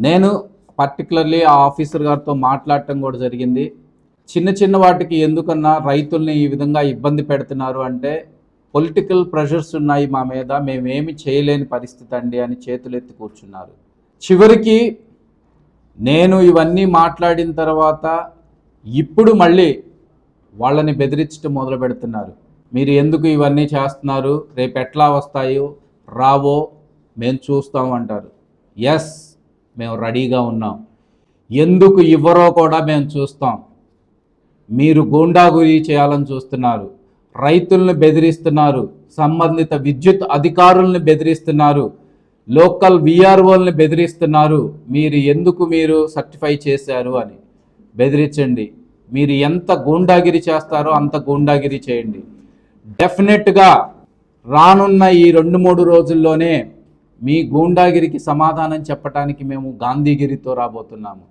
నేను పర్టికులర్లీ ఆ ఆఫీసర్ గారితో మాట్లాడటం కూడా జరిగింది. చిన్న చిన్న వాటికి ఎందుకన్నా రైతుల్ని ఈ విధంగా ఇబ్బంది పెడుతున్నారు అంటే పొలిటికల్ ప్రెషర్స్ ఉన్నాయి మా మీద, మేమేమి చేయలేని పరిస్థితి అండి అని చేతులెత్తి కూర్చున్నారు. చివరికి నేను ఇవన్నీ మాట్లాడిన తర్వాత ఇప్పుడు మళ్ళీ వాళ్ళని బెదిరించడం మొదలు పెడుతున్నారు. మీరు ఎందుకు ఇవన్నీ చేస్తున్నారు, రేపు ఎట్లా వస్తాయో రావో మేము చూస్తామంటారు. ఎస్, మేము రెడీగా ఉన్నాం. ఎందుకు ఇవ్వరో కూడా మేము చూస్తాం. మీరు గూండాగిరి చేయాలని చూస్తున్నారు, రైతులను బెదిరిస్తున్నారు, సంబంధిత విద్యుత్ అధికారులను బెదిరిస్తున్నారు, లోకల్ విఆర్ఓల్ని బెదిరిస్తున్నారు. మీరు సర్టిఫై చేశారు అని బెదిరించండి. మీరు ఎంత గూండాగిరి చేస్తారో అంత గూండాగిరి చేయండి. డెఫినెట్గా రానున్న ఈ 2-3 రోజుల్లోనే మీ గూండాగిరికి సమాధానం చెప్పడానికి మేము గాంధీగిరితో రాబోతున్నాము.